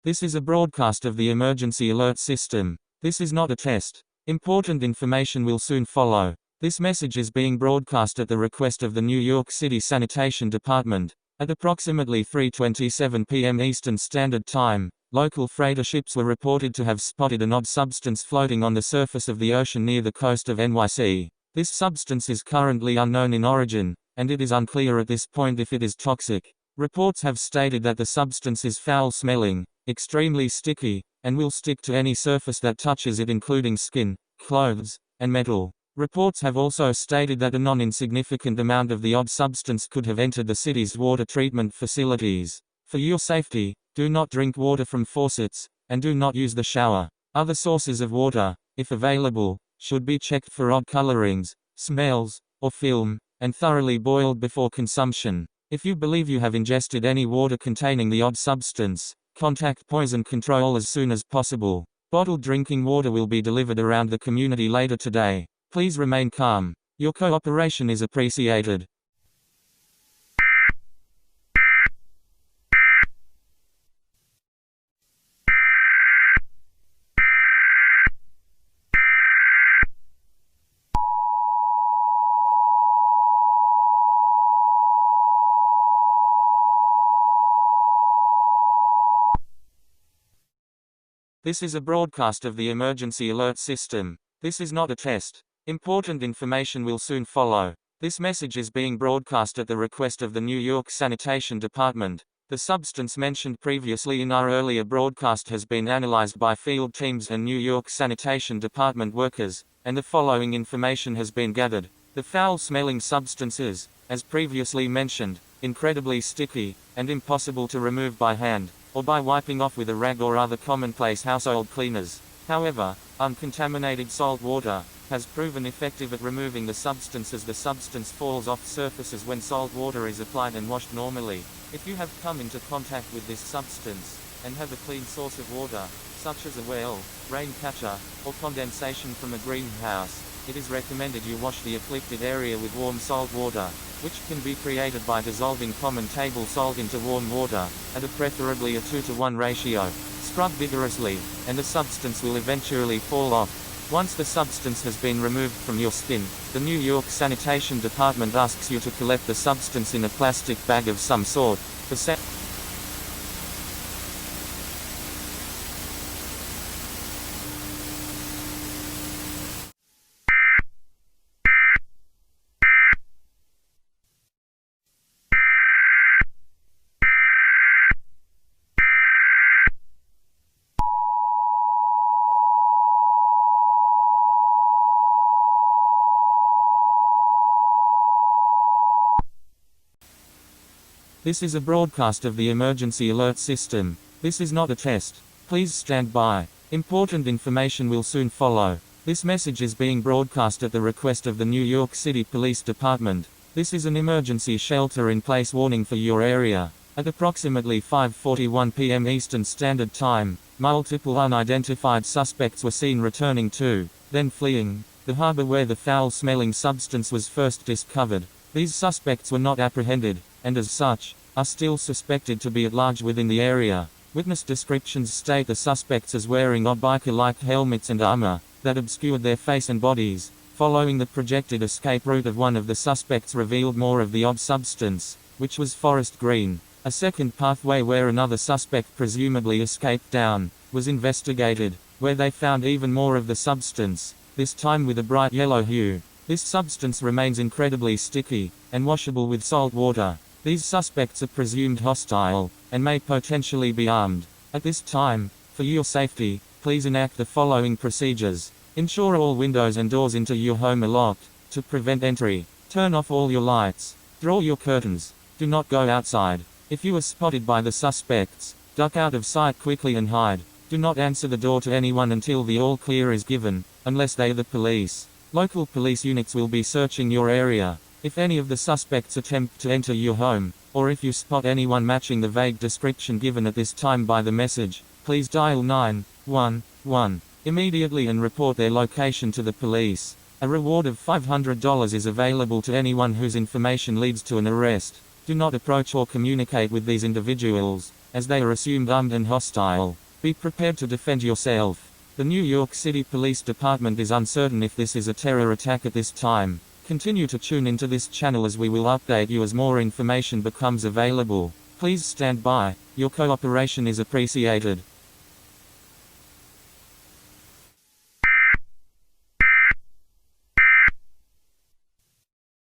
This is a broadcast of the emergency alert system. This is not a test. Important information will soon follow. This message is being broadcast at the request of the New York City Sanitation Department. At approximately 3:27 p.m. Eastern Standard Time, local freighter ships were reported to have spotted an odd substance floating on the surface of the ocean near the coast of NYC. This substance is currently unknown in origin, and it is unclear at this point if it is toxic. Reports have stated that the substance is foul-smelling, extremely sticky, and will stick to any surface that touches it, including skin, clothes, and metal. Reports have also stated that a non-insignificant amount of the odd substance could have entered the city's water treatment facilities. For your safety, do not drink water from faucets, and do not use the shower. Other sources of water, if available, should be checked for odd colorings, smells, or film, and thoroughly boiled before consumption. If you believe you have ingested any water containing the odd substance, contact poison control as soon as possible. Bottled drinking water will be delivered around the community later today. Please remain calm. Your cooperation is appreciated. This is a broadcast of the emergency alert system. This is not a test. Important information will soon follow. This message is being broadcast at the request of the New York Sanitation Department. The substance mentioned previously in our earlier broadcast has been analyzed by field teams and New York Sanitation Department workers, and the following information has been gathered. The foul-smelling substance is, as previously mentioned, incredibly sticky, and impossible to remove by hand, or by wiping off with a rag or other commonplace household cleaners. However, uncontaminated salt water has proven effective at removing the substance, as the substance falls off surfaces when salt water is applied and washed normally. If you have come into contact with this substance, and have a clean source of water, such as a well, rain catcher, or condensation from a greenhouse, it is recommended you wash the afflicted area with warm salt water, which can be created by dissolving common table salt into warm water, at a preferably a 2-to-1 ratio. Scrub vigorously, and the substance will eventually fall off. Once the substance has been removed from your skin, the New York Sanitation Department asks you to collect the substance in a plastic bag of some sort. This is a broadcast of the emergency alert system. This is not a test. Please stand by. Important information will soon follow. This message is being broadcast at the request of the New York City Police Department. This is an emergency shelter-in-place warning for your area. At approximately 5:41 p.m. Eastern Standard Time, multiple unidentified suspects were seen returning to, then fleeing, the harbor where the foul-smelling substance was first discovered. These suspects were not apprehended, and as such, are still suspected to be at large within the area. Witness descriptions state the suspects as wearing odd biker-like helmets and armor that obscured their face and bodies. Following the projected escape route of one of the suspects revealed more of the odd substance, which was forest green. A second pathway where another suspect presumably escaped down was investigated, where they found even more of the substance, this time with a bright yellow hue. This substance remains incredibly sticky, and washable with salt water. These suspects are presumed hostile, and may potentially be armed. At this time, for your safety, please enact the following procedures. Ensure all windows and doors into your home are locked, to prevent entry. Turn off all your lights. Draw your curtains. Do not go outside. If you are spotted by the suspects, duck out of sight quickly and hide. Do not answer the door to anyone until the all clear is given, unless they are the police. Local police units will be searching your area. If any of the suspects attempt to enter your home, or if you spot anyone matching the vague description given at this time by the message, please dial 911 immediately and report their location to the police. A reward of $500 is available to anyone whose information leads to an arrest. Do not approach or communicate with these individuals, as they are assumed armed and hostile. Be prepared to defend yourself. The New York City Police Department is uncertain if this is a terror attack at this time. Continue to tune into this channel as we will update you as more information becomes available. Please stand by. Your cooperation is appreciated.